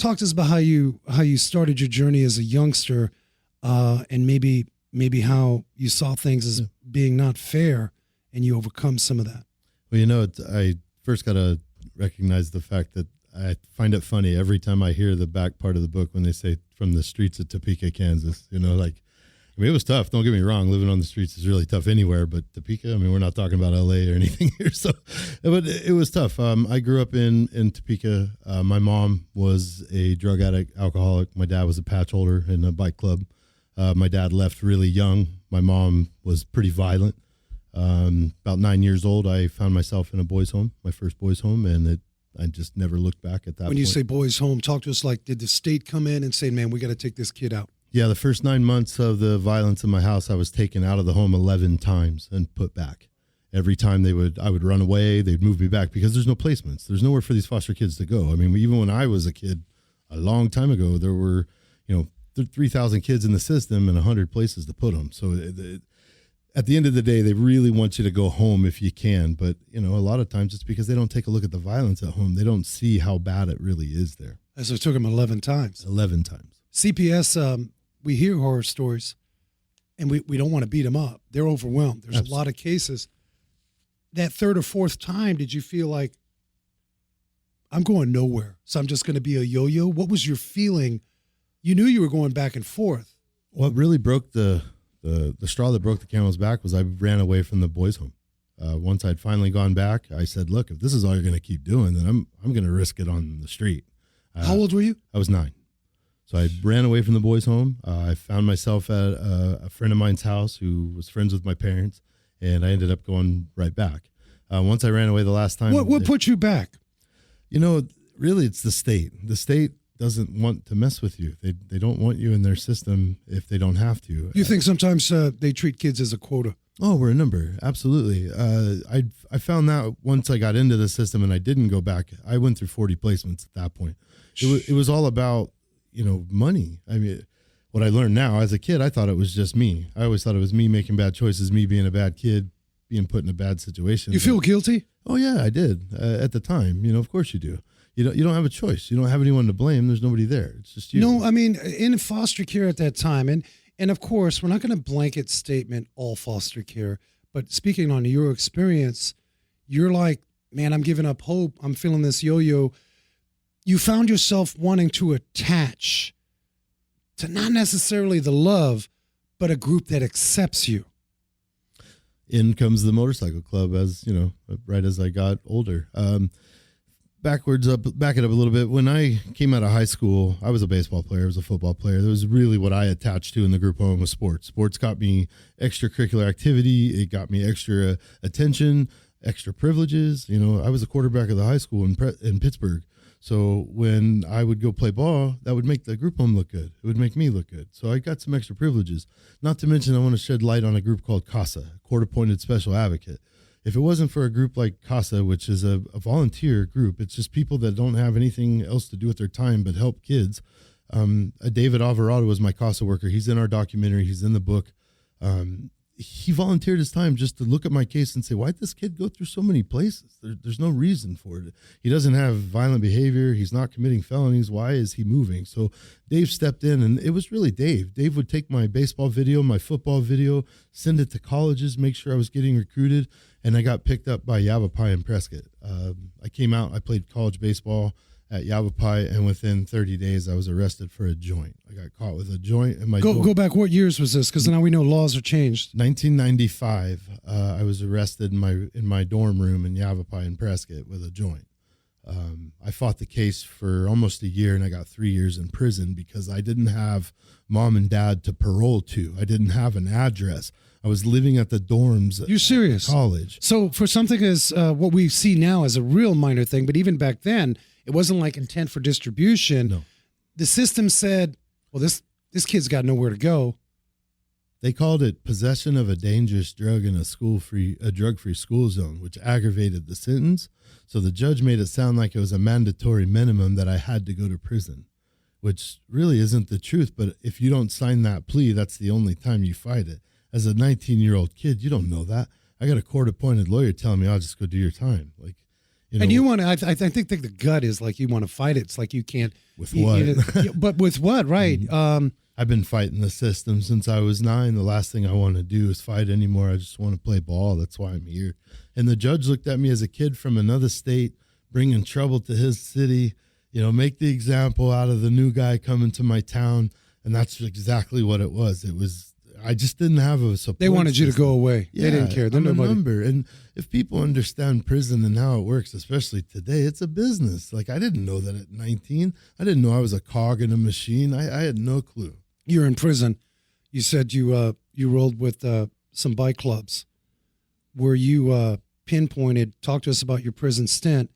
Talk to us about how you started your journey as a youngster, and maybe how you saw things as being not fair, and you overcome some of that. Well, I first got to recognize the fact that I find it funny every time I hear the back part of the book when they say from the streets of Topeka, Kansas. It was tough. Don't get me wrong. Living on the streets is really tough anywhere, but Topeka, we're not talking about LA or anything here. So, but it was tough. I grew up in Topeka. My mom was a drug addict, alcoholic. My dad was a patch holder in a bike club. My dad left really young. My mom was pretty violent. About 9 years old, I found myself in a boys' home, my first boys' home, and I just never looked back at that When you say boys' home, talk to us did the state come in and say, man, we got to take this kid out? Yeah, the first 9 months of the violence in my house, I was taken out of the home 11 times and put back. Every time I would run away, they'd move me back because there's no placements. There's nowhere for these foster kids to go. Even when I was a kid a long time ago, there were, 3,000 kids in the system and 100 places to put them. So at the end of the day, they really want you to go home if you can. But, a lot of times it's because they don't take a look at the violence at home. They don't see how bad it really is there. So it took them 11 times. 11 times. CPS, we hear horror stories, and we don't want to beat them up. They're overwhelmed. There's Absolutely. A lot of cases. That third or fourth time, did you feel like, I'm going nowhere, so I'm just going to be a yo-yo? What was your feeling? You knew you were going back and forth. What really broke the straw that broke the camel's back was I ran away from the boys' home. Once I'd finally gone back, I said, look, if this is all you're going to keep doing, then I'm going to risk it on the street. How old were you? I was 9. So I ran away from the boys' home. I found myself at a friend of mine's house who was friends with my parents, and I ended up going right back. Once I ran away the last time. What put you back? Really, it's the state. The state doesn't want to mess with you. They don't want you in their system if they don't have to. You think sometimes they treat kids as a quota? Oh, we're a number. Absolutely. I found that once I got into the system and I didn't go back. I went through 40 placements at that point. It was all about, money. What I learned now as a kid, I thought it was just me. I always thought it was me making bad choices, me being a bad kid, being put in a bad situation. You feel guilty? Oh yeah, I did at the time. Of course you do. You don't have a choice. You don't have anyone to blame. There's nobody there. It's just you. No, in foster care at that time, and of course, we're not going to blanket statement all foster care, but speaking on your experience, you're like, man, I'm giving up hope. I'm feeling this yo-yo. You found yourself wanting to attach to not necessarily the love, but a group that accepts you. In comes the motorcycle club, right as I got older. Back it up a little bit. When I came out of high school, I was a baseball player. I was a football player. That was really what I attached to in the group home was sports. Sports got me extracurricular activity. It got me extra attention, extra privileges. I was a quarterback of the high school in Pittsburgh. So when I would go play ball, that would make the group home look good. It would make me look good. So I got some extra privileges. Not to mention, I want to shed light on a group called CASA, Court-Appointed Special Advocate. If it wasn't for a group like CASA, which is a volunteer group, it's just people that don't have anything else to do with their time but help kids. David Alvarado was my CASA worker. He's in our documentary. He's in the book. He volunteered his time just to look at my case and say, why'd this kid go through so many places? There's no reason for it. He doesn't have violent behavior. He's not committing felonies. Why is he moving? So Dave stepped in, and it was really Dave. Dave would take my baseball video, my football video, send it to colleges, make sure I was getting recruited, and I got picked up by Yavapai and Prescott. I came out, I played college baseball at Yavapai, and within 30 days, I was arrested for a joint. I got caught with a joint in my Go back. What years was this? Because now we know laws are changed. 1995. I was arrested in my dorm room in Yavapai and Prescott with a joint. I fought the case for almost a year, and I got 3 years in prison because I didn't have mom and dad to parole to. I didn't have an address. I was living at the dorms. You're serious? College. So for something as what we see now as a real minor thing, but even back then, it wasn't like intent for distribution. No. The system said, well, this kid's got nowhere to go. They called it possession of a dangerous drug in a drug-free school zone, which aggravated the sentence. So the judge made it sound like it was a mandatory minimum that I had to go to prison, which really isn't the truth. But if you don't sign that plea, that's the only time you fight it. As a 19-year-old kid, you don't know that. I got a court-appointed lawyer telling me, I'll just go do your time. Like, And you want to, I think the gut is like you want to fight it. It's like you can't. With what? But with what, right? I've been fighting the system since I was 9. The last thing I want to do is fight anymore. I just want to play ball. That's why I'm here. And the judge looked at me as a kid from another state, bringing trouble to his city, make the example out of the new guy coming to my town. And that's exactly what it was. I just didn't have a support. They wanted you to go away. Yeah, they didn't care. I'm a number. And if people understand prison and how it works, especially today, it's a business. Like, I didn't know that at 19. I didn't know I was a cog in a machine. I had no clue. You're in prison. You said you rolled with some bike clubs. Were you pinpointed? Talk to us about your prison stint.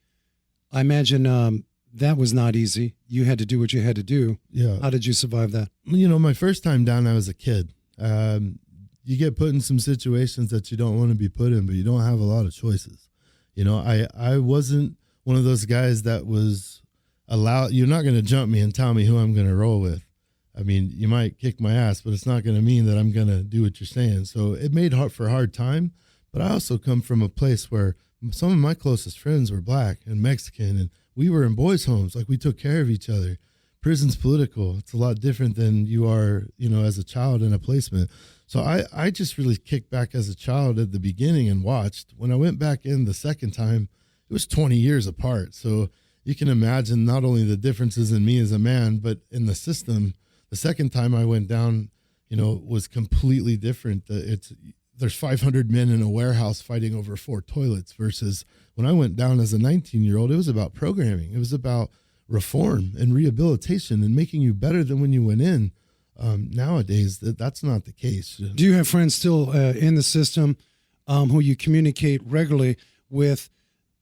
I imagine that was not easy. You had to do what you had to do. Yeah. How did you survive that? My first time down, I was a kid. You get put in some situations that you don't want to be put in, but you don't have a lot of choices. I wasn't one of those guys that was allowed. You're not going to jump me and tell me who I'm going to roll with. I mean, you might kick my ass, but it's not going to mean that I'm going to do what you're saying. So it made for a hard time. But I also come from a place where some of my closest friends were black and Mexican, and we were in boys' homes. Like, we took care of each other. Prison's political. It's a lot different than you are, as a child in a placement. So I just really kicked back as a child at the beginning and watched. When I went back in the second time, it was 20 years apart. So you can imagine not only the differences in me as a man, but in the system. The second time I went down, was completely different. There's 500 men in a warehouse fighting over 4 toilets versus when I went down as a 19-year-old, it was about programming. It was about reform and rehabilitation and making you better than when you went in. Nowadays, that's not the case. Do you have friends still in the system who you communicate regularly with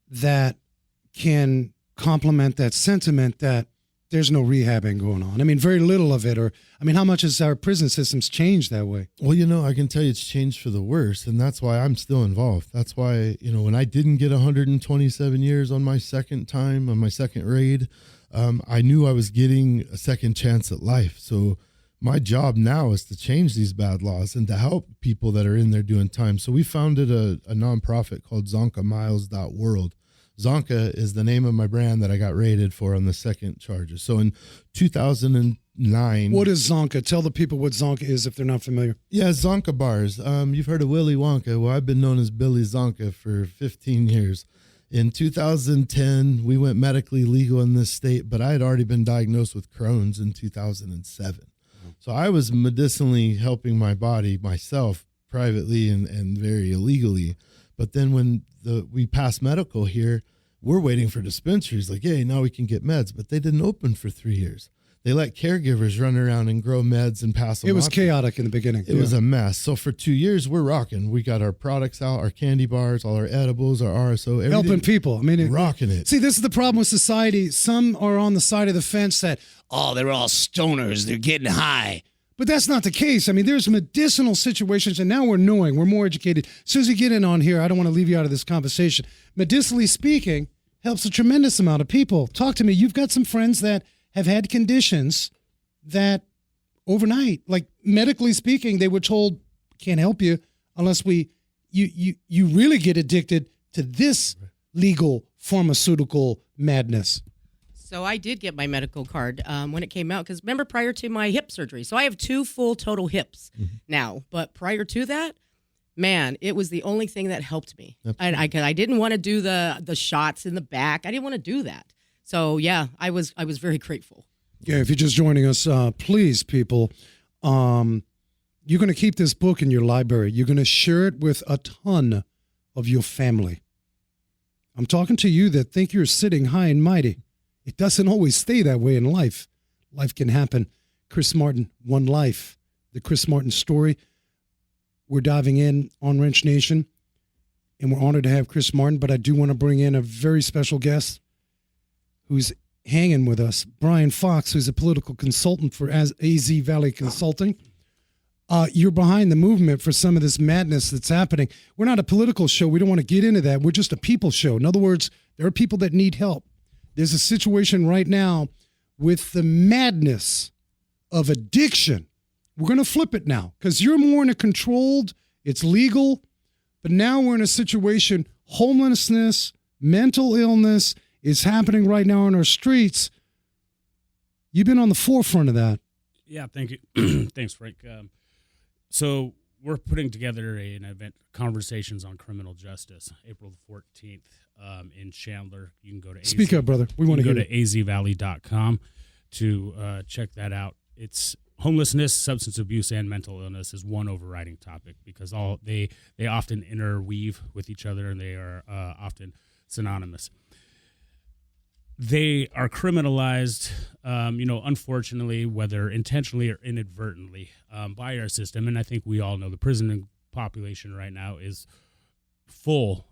that can complement that sentiment that there's no rehabbing going on? I mean, very little of it. How much has our prison systems changed that way? Well, I can tell you it's changed for the worse, and that's why I'm still involved. That's why, when I didn't get 127 years on my second time, on my second raid, I knew I was getting a second chance at life. So my job now is to change these bad laws and to help people that are in there doing time. So we founded a nonprofit called ZonkaMiles.world. Zonka is the name of my brand that I got raided for on the second charges. So in 2009. What is Zonka? Tell the people what Zonka is if they're not familiar. Yeah, Zonka bars. You've heard of Willy Wonka. Well, I've been known as Billy Zonka for 15 years. In 2010, we went medically legal in this state, but I had already been diagnosed with Crohn's in 2007. So I was medicinally helping my body myself privately and very illegally. But then when we passed medical here, we're waiting for dispensaries. Like, hey, now we can get meds. But they didn't open for 3 years. They let caregivers run around and grow meds and pass them. It was chaotic in the beginning. It was a mess. So for 2 years, we're rocking. We got our products out, our candy bars, all our edibles, our RSO, everything. Helping people. Rocking it. See, this is the problem with society. Some are on the side of the fence that, they're all stoners. They're getting high. But that's not the case. There's medicinal situations, and now we're knowing. We're more educated. As soon as you get in on here, I don't want to leave you out of this conversation. Medicinally speaking, helps a tremendous amount of people. Talk to me. You've got some friends that have had conditions that overnight, like medically speaking, they were told, can't help you unless you really get addicted to this legal pharmaceutical madness. So I did get my medical card when it came out because remember prior to my hip surgery. So I have 2 full total hips now. But prior to that, man, it was the only thing that helped me. And I didn't want to do the shots in the back. I didn't want to do that. So, yeah, I was very grateful. Yeah, if you're just joining us, please, people, you're going to keep this book in your library. You're going to share it with a ton of your family. I'm talking to you that think you're sitting high and mighty. It doesn't always stay that way in life. Life can happen. Chris Martin, One Life, the Chris Martin story. We're diving in on Wrench Nation, and we're honored to have Chris Martin, but I do want to bring in a very special guest who's hanging with us, Brian Fox, who's a political consultant for AZ Valley Consulting. You're behind the movement for some of this madness that's happening. We're not a political show. We don't want to get into that. We're just a people show. In other words, there are people that need help. There's a situation right now with the madness of addiction. We're going to flip it now because you're more in a controlled, it's legal, but now we're in a situation, homelessness, mental illness is happening right now on our streets. You've been on the forefront of that. Yeah, thank you. Thanks, Frank. So we're putting together an event, Conversations on Criminal Justice, April the 14th in Chandler. You can go to Speak up, brother. We want to go hear to azvalley.com to check that out. It's homelessness, substance abuse, and mental illness is one overriding topic because they often interweave with each other and they are often synonymous. They are criminalized, unfortunately, whether intentionally or inadvertently, by our system. And I think we all know the prison population right now is full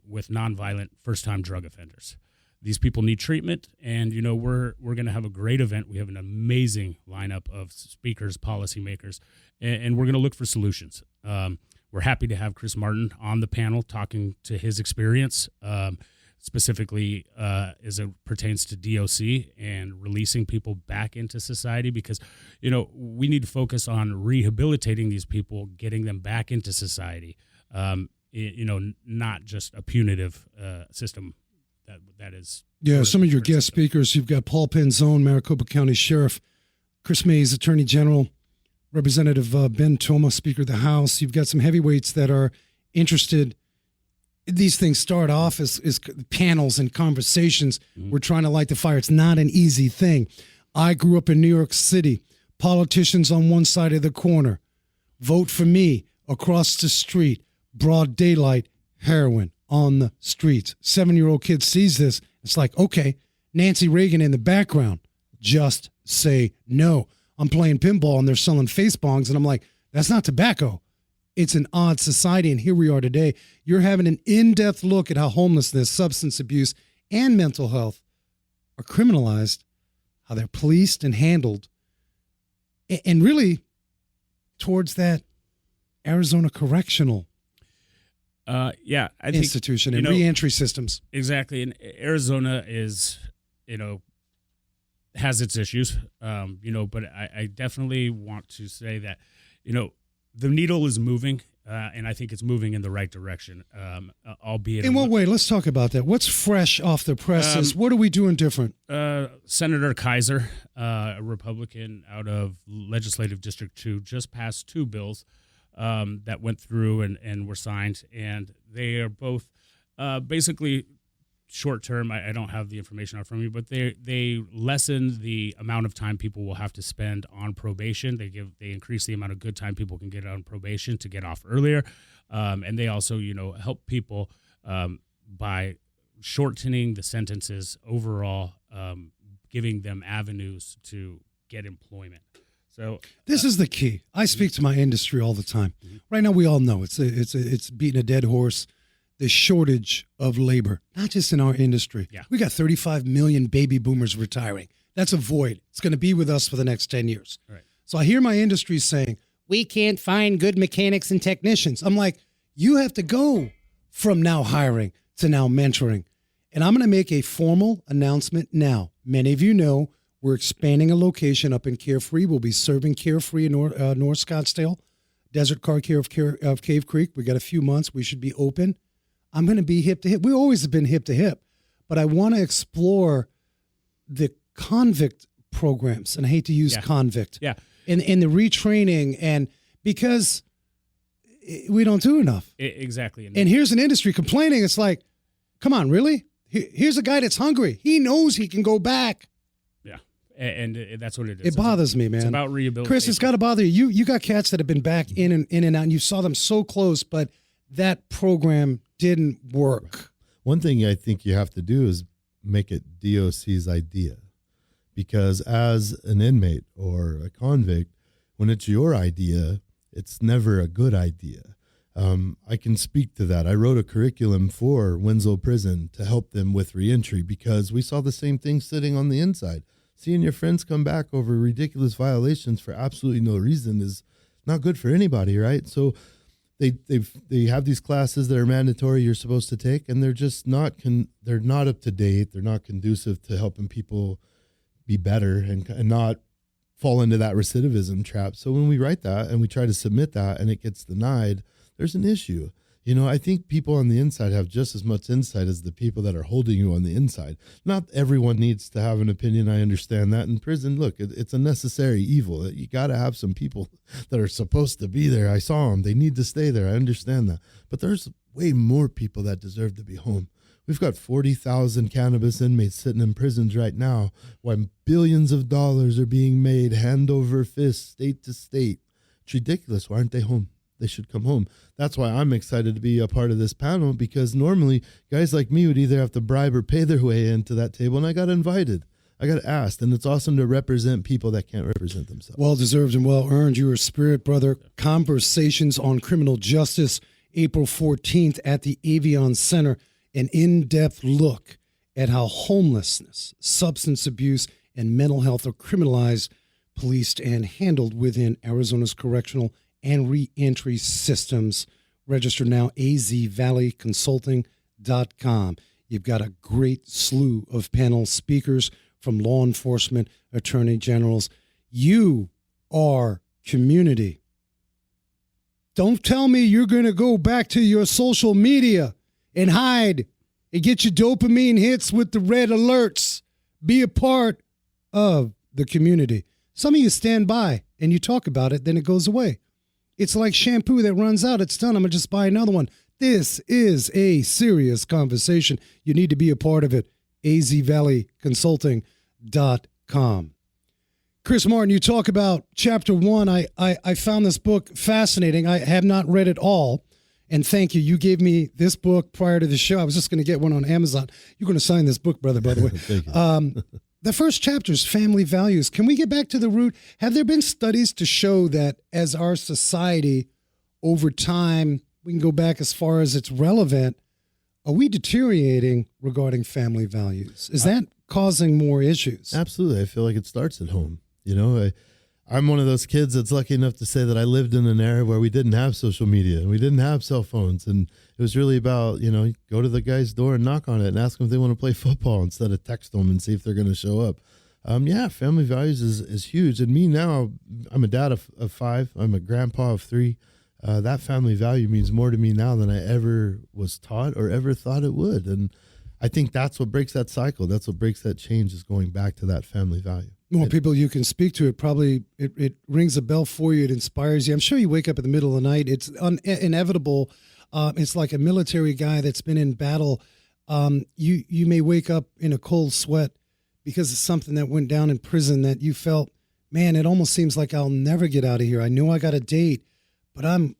with nonviolent first-time drug offenders. These people need treatment, and we're going to have a great event. We have an amazing lineup of speakers, policymakers, and we're going to look for solutions. We're happy to have Chris Martin on the panel talking to his experience. Specifically as it pertains to DOC and releasing people back into society because, we need to focus on rehabilitating these people, getting them back into society, not just a punitive system that is. Yeah, some of your guest speakers, you've got Paul Penzone, Maricopa County Sheriff, Chris Mays, Attorney General, Representative Ben Toma, Speaker of the House. You've got some heavyweights that are interested. These things start off as panels and conversations. We're trying to light the fire. It's not an easy thing. I grew up in New York City. Politicians on one side of the corner. Vote for me across the street. Broad daylight, heroin on the streets. 7-year-old kid sees this. It's like, okay, Nancy Reagan in the background. Just say no. I'm playing pinball and they're selling face bongs. And I'm like, that's not tobacco. It's an odd society, and here we are today. You're having an in-depth look at how homelessness, substance abuse, and mental health are criminalized, how they're policed and handled, and really towards that Arizona correctional institution and reentry systems. Exactly, and Arizona is, has its issues, but I definitely want to say that, the needle is moving, and I think it's moving in the right direction, albeit... In what way? Let's talk about that. What's fresh off the presses? What are we doing different? Senator Kaiser, a Republican out of Legislative District 2, just passed 2 bills that went through and were signed, and they are both basically... short term, I don't have the information out from you, but they lessen the amount of time people will have to spend on probation. They increase the amount of good time people can get on probation to get off earlier, and they also help people by shortening the sentences overall, giving them avenues to get employment. So this is the key. I speak to my industry all the time. Right now, we all know it's beating a dead horse. The shortage of labor, not just in our industry. Yeah. We got 35 million baby boomers retiring. That's a void. It's going to be with us for the next 10 years. Right. So I hear my industry saying, we can't find good mechanics and technicians. I'm like, you have to go from now hiring to now mentoring. And I'm going to make a formal announcement now. Many of you know we're expanding a location up in Carefree. We'll be serving Carefree in North Scottsdale, Desert Car Care of Cave Creek. We got a few months. We should be open. I'm going to be hip to hip. We always have been hip to hip, but I want to explore the convict programs, and I hate to use convict. Yeah. In the retraining, and because we don't do enough. Exactly. And here's an industry complaining. It's like, come on, really? Here's a guy that's hungry. He knows he can go back. Yeah. And that's what it is. It bothers me, man. It's about rehabilitation. Chris, it's got to bother you. You got cats that have been back in and out, and you saw them so close, but that program didn't work. One thing I think you have to do is make it DOC's idea, because as an inmate or a convict, when it's your idea, it's never a good idea. I can speak to that. I wrote a curriculum for Winslow Prison to help them with reentry because we saw the same thing sitting on the inside. Seeing your friends come back over ridiculous violations for absolutely no reason is not good for anybody, right? So they have these classes that are mandatory you're supposed to take, and they're just not they're not up to date. They're not conducive to helping people be better and not fall into that recidivism trap. So when we write that and we try to submit that and it gets denied, there's an issue. You know, I think people on the inside have just as much insight as the people that are holding you on the inside. Not everyone needs to have an opinion. I understand that. In prison, look, it's a necessary evil. You got to have some people that are supposed to be there. I saw them. They need to stay there. I understand that. But there's way more people that deserve to be home. We've got 40,000 cannabis inmates sitting in prisons right now while billions of dollars are being made hand over fist, state to state. It's ridiculous. Why aren't they home? They should come home. That's why I'm excited to be a part of this panel, because normally guys like me would either have to bribe or pay their way into that table, and I got invited. I got asked, and it's awesome to represent people that can't represent themselves. Well-deserved and well-earned. You are a spirit, brother. Conversations on Criminal Justice, April 14th at the Avion Center. An in-depth look at how homelessness, substance abuse, and mental health are criminalized, policed, and handled within Arizona's correctional and reentry systems. Register now, azvalleyconsulting.com. You've got a great slew of panel speakers from law enforcement, attorney generals. You are community. Don't tell me you're going to go back to your social media and hide and get your dopamine hits with the red alerts. Be a part of the community. Some of you stand by and you talk about it, then it goes away. It's like shampoo that runs out. It's done. I'm going to just buy another one. This is a serious conversation. You need to be a part of it. azvalleyconsulting.com. Chris Martin, you talk about chapter 1. I found this book fascinating. I have not read it all. And thank you. You gave me this book prior to the show. I was just going to get one on Amazon. You're going to sign this book, brother, by the way. Thank you. The first chapter is family values. Can we get back to the root? Have there been studies to show that as our society over time, we can go back as far as it's relevant, are we deteriorating regarding family values? Is that causing more issues? Absolutely. I feel like it starts at home. You know, I'm one of those kids that's lucky enough to say that I lived in an era where we didn't have social media and we didn't have cell phones. And it was really about, you know, go to the guy's door and knock on it and ask them if they want to play football instead of text them and see if they're going to show up. Yeah, family values is huge. And me now, I'm a dad of 5. I'm a grandpa of 3. That family value means more to me now than I ever was taught or ever thought it would. And I think that's what breaks that cycle. That's what breaks that change, is going back to that family value. More people you can speak to, it rings a bell for you. It inspires you. I'm sure you wake up in the middle of the night. It's inevitable. It's like a military guy that's been in battle. You may wake up in a cold sweat because of something that went down in prison that you felt, man, it almost seems like I'll never get out of here. I know I got a date, but I'm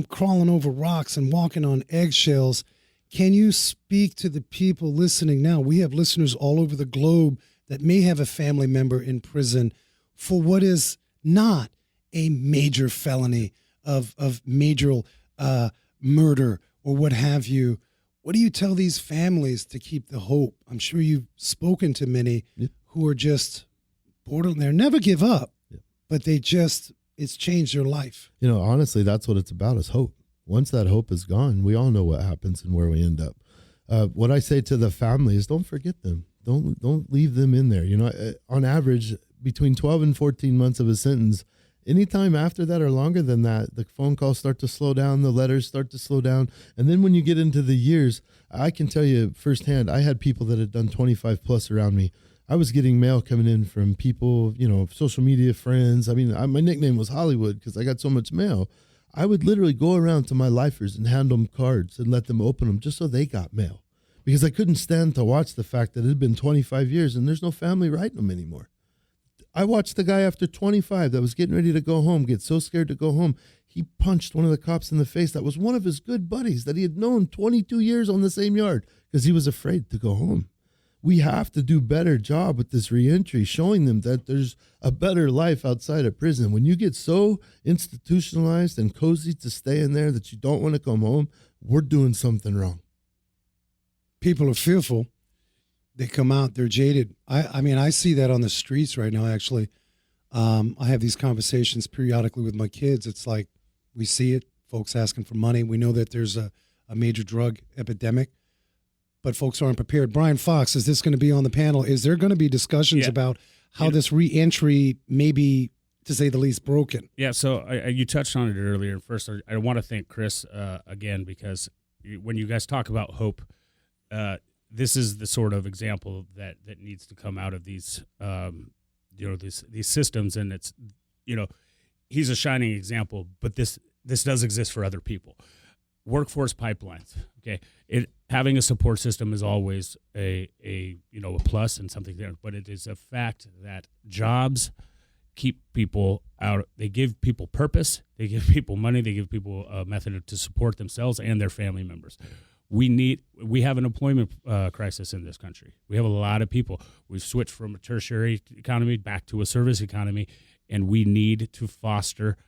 crawling over rocks and walking on eggshells. Can you speak to the people listening now? We have listeners all over the globe that may have a family member in prison for what is not a major felony of major murder or what have you. What do you tell these families to keep the hope? I'm sure you've spoken to many who are just borderline. They'll never give up, but it's changed their life. You know, honestly, that's what it's about, is hope. Once that hope is gone, we all know what happens and where we end up. What I say to the family is, don't forget them. Don't leave them in there. You know, on average, between 12 and 14 months of a sentence, anytime after that or longer than that, the phone calls start to slow down, the letters start to slow down. And then when you get into the years, I can tell you firsthand, I had people that had done 25 plus around me. I was getting mail coming in from people, you know, social media friends. I mean, my nickname was Hollywood because I got so much mail. I would literally go around to my lifers and hand them cards and let them open them just so they got mail. Because I couldn't stand to watch the fact that it had been 25 years and there's no family writing them anymore. I watched the guy after 25 that was getting ready to go home get so scared to go home. He punched one of the cops in the face. That was one of his good buddies that he had known 22 years on the same yard because he was afraid to go home. We have to do a better job with this reentry, showing them that there's a better life outside of prison. When you get so institutionalized and cozy to stay in there that you don't want to come home, we're doing something wrong. People are fearful. They come out, they're jaded. I mean, I see that on the streets right now, actually. I have these conversations periodically with my kids. It's like we see it, folks asking for money. We know that there's a major drug epidemic, but folks aren't prepared. Brian Fox, is this going to be on the panel? Is there going to be discussions about how this reentry maybe to say the least, broken. Yeah, so you touched on it earlier. First, I want to thank Chris again, because when you guys talk about hope, this is the sort of example that needs to come out of these these systems, and it's he's a shining example, but this does exist for other people. Workforce pipelines, okay, having a support system is always a plus and something there, but it is a fact that jobs keep people out. They give people purpose, they give people money, they give people a method to support themselves and their family members. We have an employment crisis in this country. We have a lot of people. We've switched from a tertiary economy back to a service economy, and we need to foster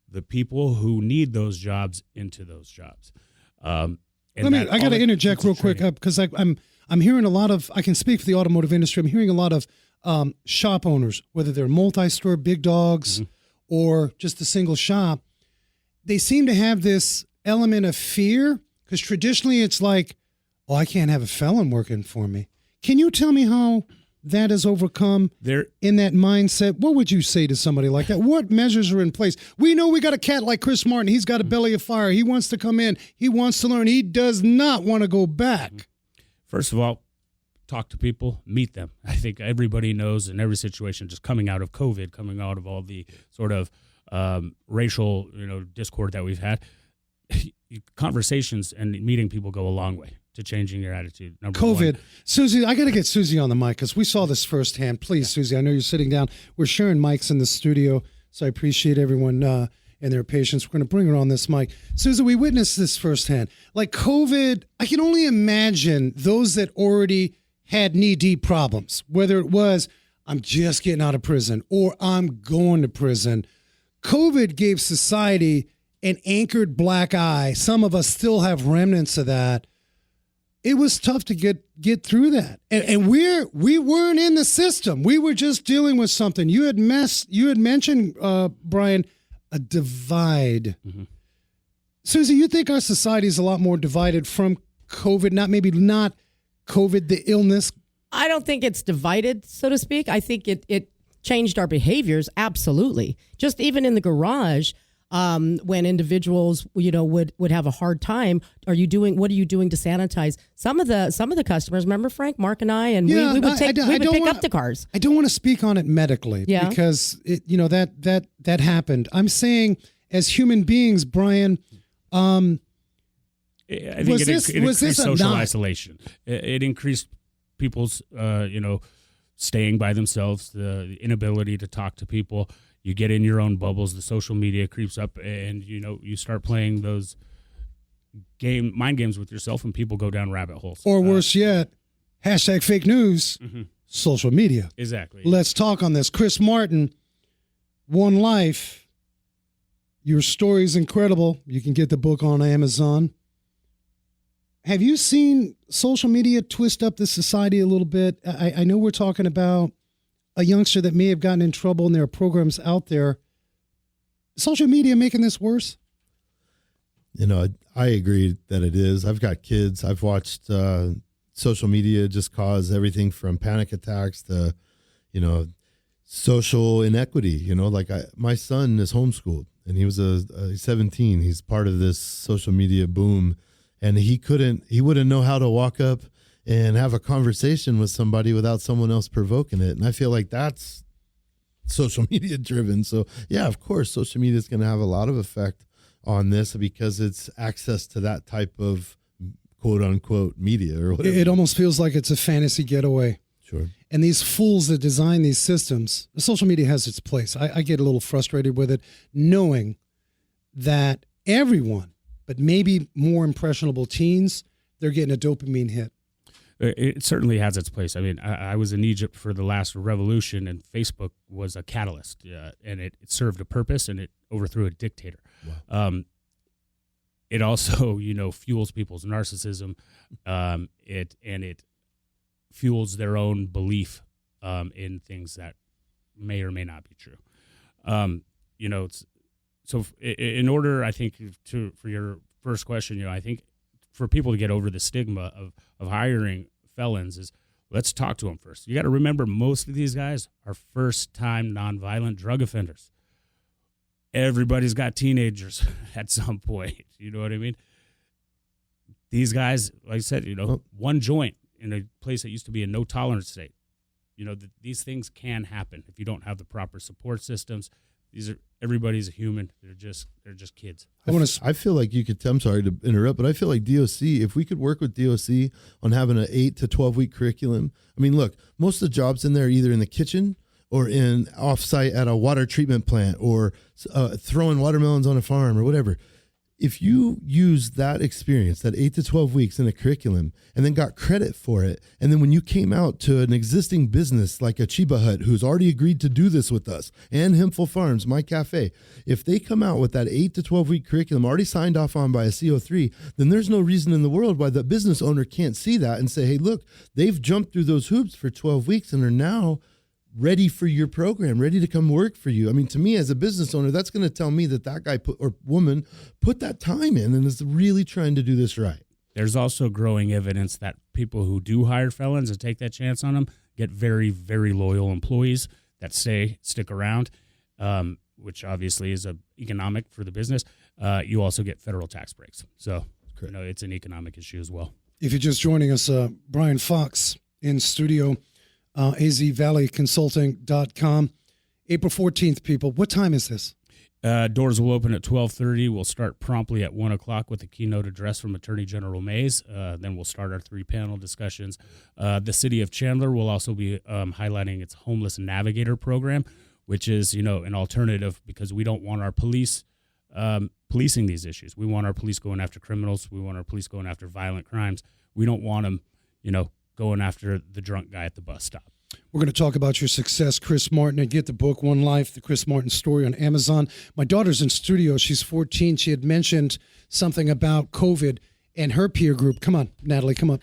the people who need those jobs into those jobs. I got to interject real quick because I'm hearing a lot of, I can speak for the automotive industry. I'm hearing a lot of shop owners, whether they're multi-store big dogs or just a single shop. They seem to have this element of fear because traditionally it's like, oh, I can't have a felon working for me. Can you tell me how that is overcome in that mindset? What would you say to somebody like that? What measures are in place? We know we got a cat like Chris Martin. He's got a belly of fire. He wants to come in. He wants to learn. He does not want to go back. First of all, talk to people, meet them. I think everybody knows in every situation, just coming out of COVID, coming out of all the sort of racial discord that we've had, conversations and meeting people go a long way to changing your attitude. Number COVID. one. Susie, I got to get Susie on the mic because we saw this firsthand. Please, Susie, I know you're sitting down. We're sharing mics in the studio, so I appreciate everyone and their patience. We're going to bring her on this mic. Susie, we witnessed this firsthand. Like COVID, I can only imagine those that already had knee-deep problems, whether it was, I'm just getting out of prison or I'm going to prison. COVID gave society an anchored black eye. Some of us still have remnants of that. It was tough to get through that. And we weren't in the system. We were just dealing with something. You had mentioned, Brian, a divide. Mm-hmm. Susie, you think our society is a lot more divided from COVID, not COVID, the illness? I don't think it's divided, so to speak. I think it changed our behaviors, absolutely. Just even in the garage, when individuals, would have a hard time. What are you doing to sanitize? Some of the customers, remember Frank, Mark, and I, and we would pick up the cars. I don't want to speak on it medically because that happened. I'm saying as human beings, Brian, I think it increased social isolation. It increased people's, staying by themselves, the inability to talk to people. You get in your own bubbles, the social media creeps up, and you start playing those mind games with yourself, and people go down rabbit holes. Or worse yet, #fake news, social media. Exactly. Let's talk on this. Chris Martin, One Life. Your story is incredible. You can get the book on Amazon. Have you seen social media twist up the society a little bit? I know we're talking about a youngster that may have gotten in trouble, and there are programs out there. Social media making this worse? I agree that it is. I've got kids. I've watched social media just cause everything from panic attacks to, social inequity. My son is homeschooled, and he was he's 17. He's part of this social media boom, and he wouldn't know how to walk up and have a conversation with somebody without someone else provoking it. And I feel like that's social media driven. So yeah, of course, social media is going to have a lot of effect on this because it's access to that type of quote unquote media or whatever. It almost feels like it's a fantasy getaway. Sure. And these fools that design these systems, social media has its place. I get a little frustrated with it, knowing that everyone, but maybe more impressionable teens, they're getting a dopamine hit. It certainly has its place. I mean, I was in Egypt for the last revolution, and Facebook was a catalyst, and it served a purpose, and it overthrew a dictator. Wow. It also, fuels people's narcissism. It fuels their own belief in things that may or may not be true. In order, I think, for your first question, I think for people to get over the stigma of hiring felons is let's talk to them first. You got to remember most of these guys are first-time nonviolent drug offenders. everybody's got teenagers at some point. You know what I mean? These guys, like I said, one joint in a place that used to be a no tolerance state. These things can happen if you don't have the proper support systems. Everybody's a human. They're just kids. I feel like you could. I'm sorry to interrupt, but I feel like DOC. If we could work with DOC on having an 8 to 12 week curriculum. I mean, look, most of the jobs in there are either in the kitchen or in offsite at a water treatment plant or throwing watermelons on a farm or whatever. If you use that experience, that 8 to 12 weeks in a curriculum, and then got credit for it, and then when you came out to an existing business like a Chiba Hut, who's already agreed to do this with us, and Hempful Farms, my cafe, if they come out with that 8 to 12 week curriculum already signed off on by a CO3, then there's no reason in the world why the business owner can't see that and say, hey, look, they've jumped through those hoops for 12 weeks and are now ready for your program, ready to come work for you. I mean, to me as a business owner, that's going to tell me that guy or woman put that time in and is really trying to do this right. There's also growing evidence that people who do hire felons and take that chance on them get very, very loyal employees that stick around, which obviously is economic for the business. You also get federal tax breaks. So, it's an economic issue as well. If you're just joining us, Brian Fox in studio, azvalleyconsulting.com. April 14th, people. What time is this? Doors will open at 12:30. We'll start promptly at 1 o'clock with a keynote address from Attorney General Mays. Then we'll start our 3-panel discussions. The city of Chandler will also be highlighting its Homeless Navigator program, which is, an alternative because we don't want our police policing these issues. We want our police going after criminals. We want our police going after violent crimes. We don't want them, going after the drunk guy at the bus stop. We're going to talk about your success, Chris Martin, and get the book, One Life, the Chris Martin story on Amazon. My daughter's in studio. She's 14. She had mentioned something about COVID and her peer group. Come on, Natalie, come on.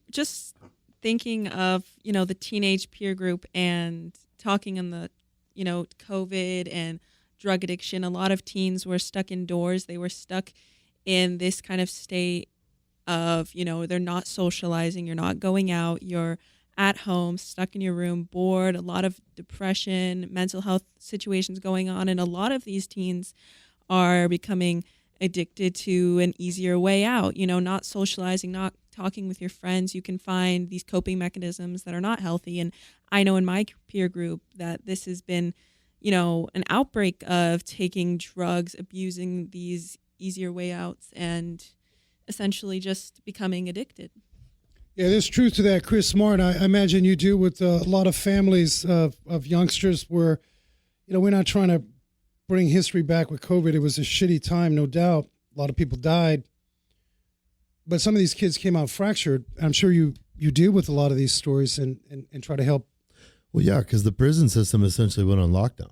Just thinking of, the teenage peer group and talking on the, COVID and drug addiction. A lot of teens were stuck indoors. They were stuck in this kind of state of, they're not socializing, you're not going out, you're at home, stuck in your room, bored, a lot of depression, mental health situations going on. And a lot of these teens are becoming addicted to an easier way out, not socializing, not talking with your friends. You can find these coping mechanisms that are not healthy. And I know in my peer group that this has been, an outbreak of taking drugs, abusing these easier way outs, and essentially just becoming addicted. Yeah, there's truth to that, Chris Martin. I imagine you do with a lot of families of youngsters where, we're not trying to bring history back with COVID. It was a shitty time, no doubt. A lot of people died. But some of these kids came out fractured. I'm sure you deal with a lot of these stories and try to help. Well, yeah, because the prison system essentially went on lockdown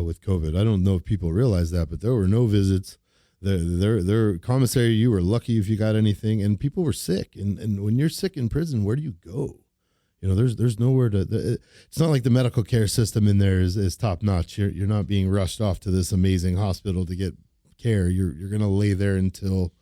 with COVID. I don't know if people realize that, but there were no visits. Their commissary, you were lucky if you got anything, and people were sick. And when you're sick in prison, where do you go? There's nowhere to. It's not like the medical care system in there is top notch. You're not being rushed off to this amazing hospital to get care. You're gonna lay there until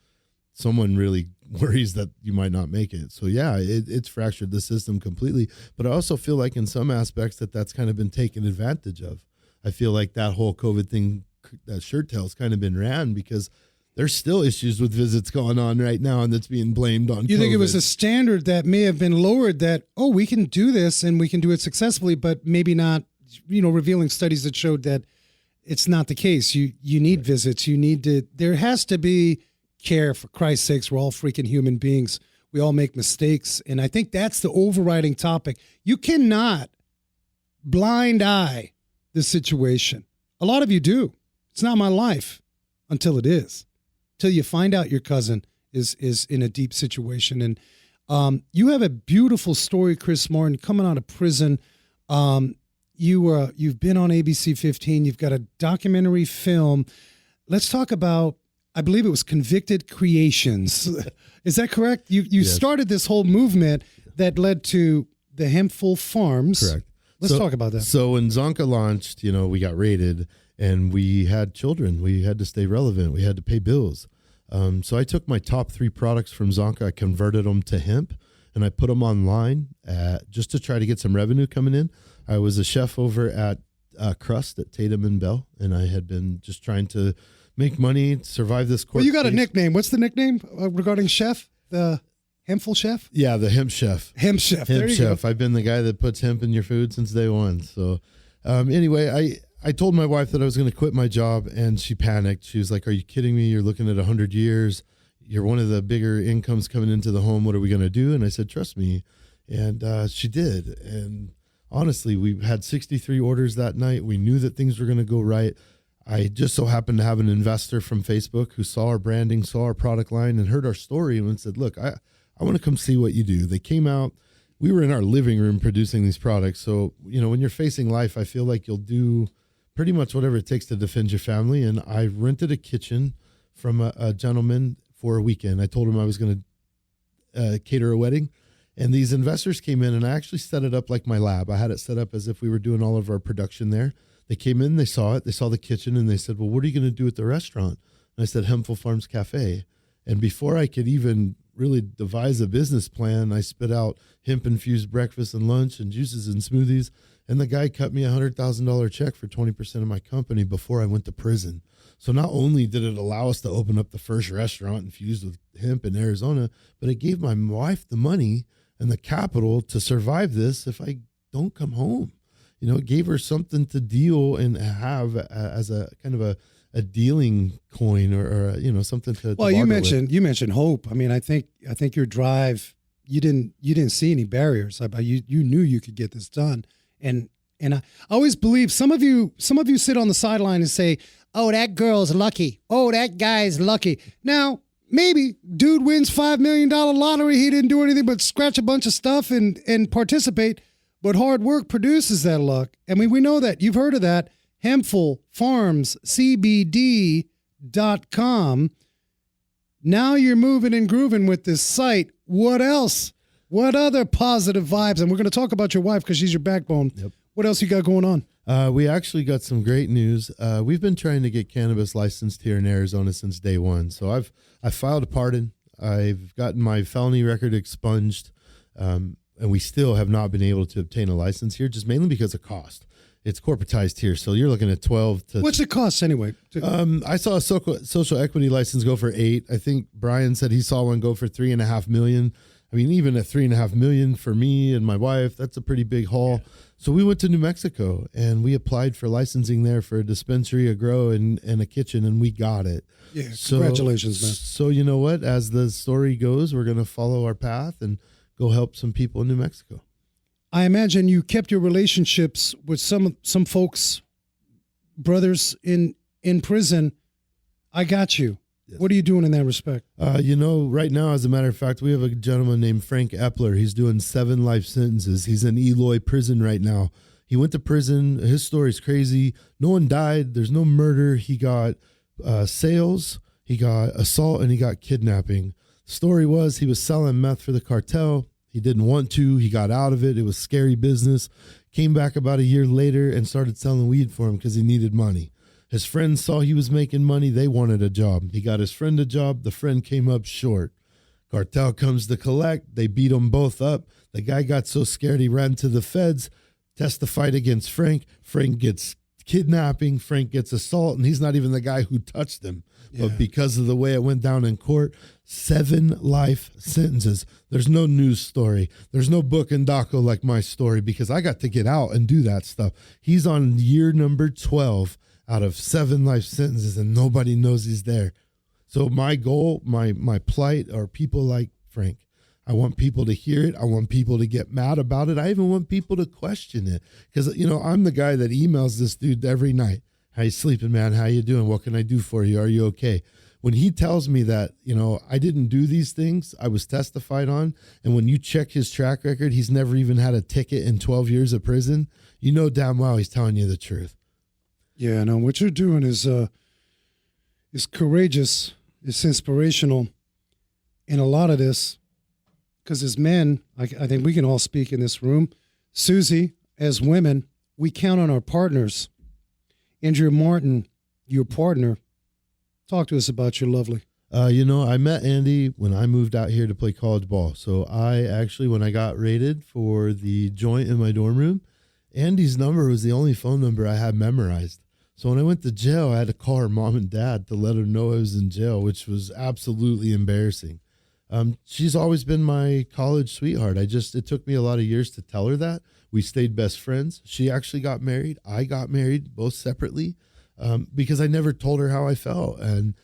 someone really worries that you might not make it. So yeah, it's fractured the system completely. But I also feel like in some aspects that's kind of been taken advantage of. I feel like that whole COVID thing, that shirt tail's kind of been ran because there's still issues with visits going on right now, and that's being blamed on You COVID. think it was a standard that may have been lowered that, we can do this and we can do it successfully, but maybe not, revealing studies that showed that it's not the case. You need visits. There has to be care, for Christ's sakes. We're all freaking human beings. We all make mistakes. And I think that's the overriding topic. You cannot blind eye the situation. A lot of you do. It's not my life until it is. Till you find out your cousin is in a deep situation. And you have a beautiful story, Chris Martin, coming out of prison. You've been on ABC 15. You've got a documentary film. Let's talk about, I believe it was Convicted Creations. Is that correct? You Yes. started this whole movement that led to the Hempful Farms. Correct. Let's talk about that. So when Zonka launched, we got raided and we had children. We had to stay relevant. We had to pay bills. So I took my top 3 products from Zonka, I converted them to hemp, and I put them online just to try to get some revenue coming in. I was a chef over at crust at Tatum and Bell, and I had been just trying to make money, survive this court Well, you got a case. nickname. What's the nickname regarding chef? The hempful chef? Yeah, the hemp chef. Hemp chef. Hemp There you chef. go. I've been the guy that puts hemp in your food since day one. So anyway, I told my wife that I was going to quit my job, and she panicked. She was like, "Are you kidding me? You're looking at 100 years. You're one of the bigger incomes coming into the home. What are we going to do?" And I said, "Trust me." And she did. And honestly, we had 63 orders that night. We knew that things were going to go right. I just so happened to have an investor from Facebook who saw our branding, saw our product line, and heard our story and said, "Look, I want to come see what you do." They came out. We were in our living room producing these products. So, when you're facing life, I feel like you'll do pretty much whatever it takes to defend your family. And I rented a kitchen from a gentleman for a weekend. I told him I was going to cater a wedding. And these investors came in, and I actually set it up like my lab. I had it set up as if we were doing all of our production there. They came in, they saw it, they saw the kitchen, and they said, "Well, what are you going to do at the restaurant?" And I said, "Hempful Farms Cafe." And before I could even really devise a business plan, I spit out hemp-infused breakfast and lunch and juices and smoothies. And the guy cut me a $100,000 check for 20% of my company before I went to prison. So not only did it allow us to open up the first restaurant infused with hemp in Arizona, but it gave my wife the money and the capital to survive this if I don't come home. It gave her something to deal and have as a kind of a dealing coin or something to. Well, to you barter with. mentioned hope. I mean, I think your drive. You didn't see any barriers. You knew you could get this done, and I always believe some of you sit on the sideline and say, "Oh, that girl's lucky. Oh, that guy's lucky." Now, maybe dude wins $5 million lottery. He didn't do anything but scratch a bunch of stuff and participate. But hard work produces that luck. I mean, we know that. You've heard of that. Hempful Farms CBD.com. Now you're moving and grooving with this site. What else? What other positive vibes? And we're going to talk about your wife because she's your backbone. Yep. What else you got going on? We actually got some great news. We've been trying to get cannabis licensed here in Arizona since day one. So I filed a pardon. I've gotten my felony record expunged, and we still have not been able to obtain a license here, just mainly because of cost. It's corporatized here, so you're looking at 12 to. What's it cost anyway? I saw a social equity license go for $8 million. I think Brian said he saw one go for $3.5 million. I mean, even at $3.5 million for me and my wife, that's a pretty big haul. Yeah. So we went to New Mexico and we applied for licensing there for a dispensary, a grow, and a kitchen, and we got it. Yeah, congratulations, man. So you know what? As the story goes, we're going to follow our path and go help some people in New Mexico. I imagine you kept your relationships with some folks, brothers in prison. I got you. Yes. What are you doing in that respect? Right now, as a matter of fact, we have a gentleman named Frank Epler. He's doing 7 life sentences. He's in Eloy prison right now. He went to prison. His story's crazy. No one died. There's no murder. He got sales, he got assault, and he got kidnapping. The story was he was selling meth for the cartel. He didn't want to. He got out of it. It was scary business. Came back about a year later and started selling weed for him because he needed money. His friends saw he was making money. They wanted a job. He got his friend a job. The friend came up short. Cartel comes to collect. They beat them both up. The guy got so scared he ran to the feds, testified against Frank. Frank gets kidnapping. Frank gets assault, and he's not even the guy who touched him. Yeah. But because of the way it went down in court, 7 life sentences. There's no news story. There's no book in doco like my story because I got to get out and do that stuff. He's on year number 12 out of 7 life sentences, and nobody knows he's there. So my goal, my plight are people like Frank. I want people to hear it. I want people to get mad about it. I even want people to question it because, I'm the guy that emails this dude every night. How you sleeping, man? How you doing? What can I do for you? Are you okay? When he tells me that, I didn't do these things, I was testified on. And when you check his track record, he's never even had a ticket in 12 years of prison. You know damn well he's telling you the truth. Yeah, no, what you're doing is courageous. It's inspirational. And a lot of this, because as men, I think we can all speak in this room. Susie, as women, we count on our partners. Andrea Martin, your partner, talk to us about your lovely. I met Andy when I moved out here to play college ball. So I actually, when I got raided for the joint in my dorm room, Andy's number was the only phone number I had memorized. So when I went to jail, I had to call her mom and dad to let her know I was in jail, which was absolutely embarrassing. She's always been my college sweetheart. It took me a lot of years to tell her that. We stayed best friends. She actually got married. I got married, both separately, because I never told her how I felt. And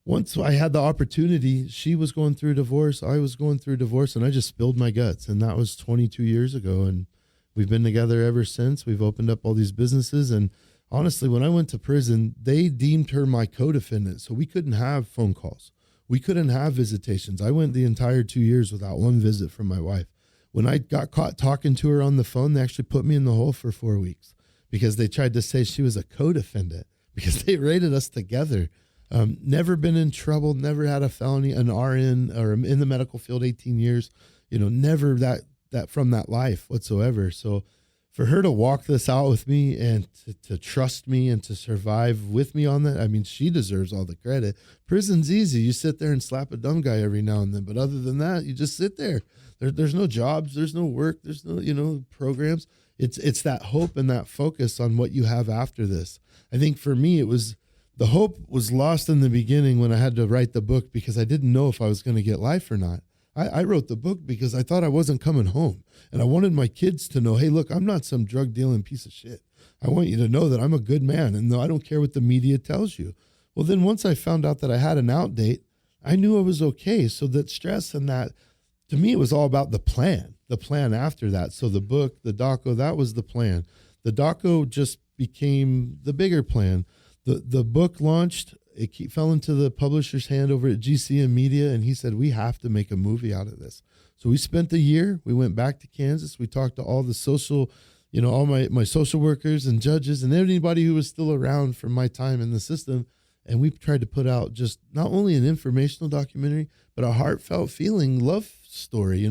once I had the opportunity, she was going through a divorce. I was going through a divorce, and I just spilled my guts. And that was 22 years ago. And we've been together ever since. We've opened up all these businesses. And honestly, when I went to prison, they deemed her my co-defendant. So we couldn't have phone calls. We couldn't have visitations. I went the entire 2 years without one visit from my wife. When I got caught talking to her on the phone, they actually put me in the hole for 4 weeks because they tried to say she was a co-defendant because they rated us together. Never been in trouble, never had a felony, an RN or in the medical field, 18 years, never that from that life whatsoever. So for her to walk this out with me and to trust me and to survive with me on that, I mean, she deserves all the credit. Prison's easy. You sit there and slap a dumb guy every now and then. But other than that, you just sit there. There's no jobs. There's no work. There's no, programs. It's that hope and that focus on what you have after this. I think for me, the hope was lost in the beginning when I had to write the book because I didn't know if I was going to get life or not. I wrote the book because I thought I wasn't coming home. And I wanted my kids to know, hey, look, I'm not some drug dealing piece of shit. I want you to know that I'm a good man. And I don't care what the media tells you. Well, then once I found out that I had an out date, I knew I was okay. So that stress and that, to me, it was all about the plan after that. So the book, the doco, that was the plan. The doco just became the bigger plan. The book launched. It fell into the publisher's hand over at GCM Media, and he said, we have to make a movie out of this. So we spent a year. We went back to Kansas. We talked to all the social, all my social workers and judges and anybody who was still around from my time in the system. And we tried to put out just not only an informational documentary, but a heartfelt feeling love story.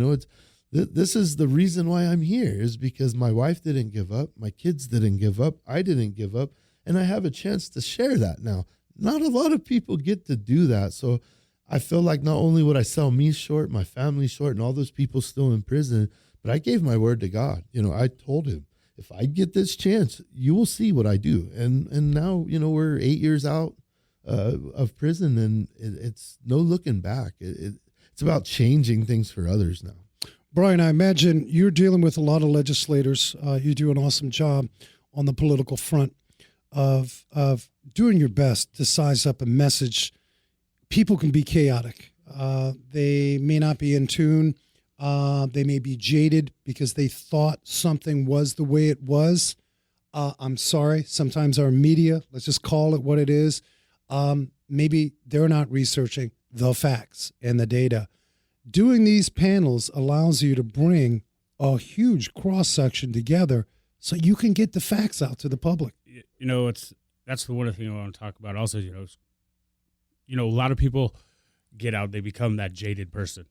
This is the reason why I'm here, is because my wife didn't give up. My kids didn't give up. I didn't give up. And I have a chance to share that now. Not a lot of people get to do that. So I feel like not only would I sell me short, my family short, and all those people still in prison, but I gave my word to God. I told him, if I get this chance, you will see what I do. And now, we're 8 years out of prison, and it's no looking back. It's about changing things for others now. Brian, I imagine you're dealing with a lot of legislators. You do an awesome job on the political front of doing your best to size up a message. People can be chaotic. They may not be in tune. They may be jaded because they thought something was the way it was. I'm sorry. Sometimes our media, let's just call it what it is. Maybe they're not researching the facts and the data. Doing these panels allows you to bring a huge cross-section together so you can get the facts out to the public. That's the one thing I want to talk about. Also, a lot of people get out, they become that jaded person.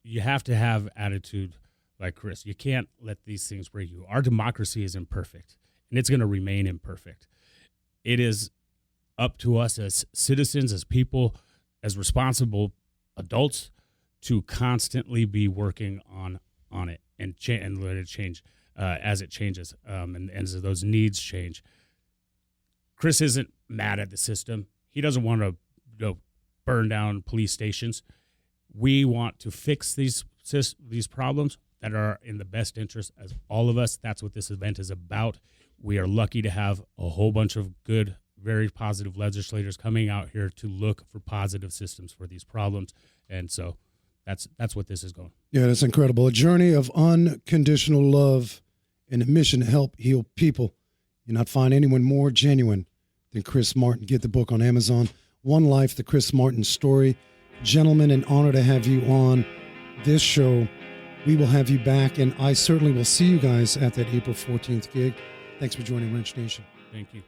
You have to have attitude like Chris. You can't let these things break you. Our democracy is imperfect, and it's going to remain imperfect. It is up to us as citizens, as people, as responsible adults, to constantly be working on it and let it change as it changes, and as those needs change. Chris isn't mad at the system. He doesn't want to burn down police stations. We want to fix these problems that are in the best interest as all of us. That's what this event is about. We are lucky to have a whole bunch of good, very positive legislators coming out here to look for positive systems for these problems. And so that's what this is going. Yeah, that's incredible. A journey of unconditional love and a mission to help heal people. You'll not find anyone more genuine than Chris Martin. Get the book on Amazon. One Life, the Chris Martin Story. Gentlemen, an honor to have you on this show. We will have you back, and I certainly will see you guys at that April 14th gig. Thanks for joining Wrench Nation. Thank you.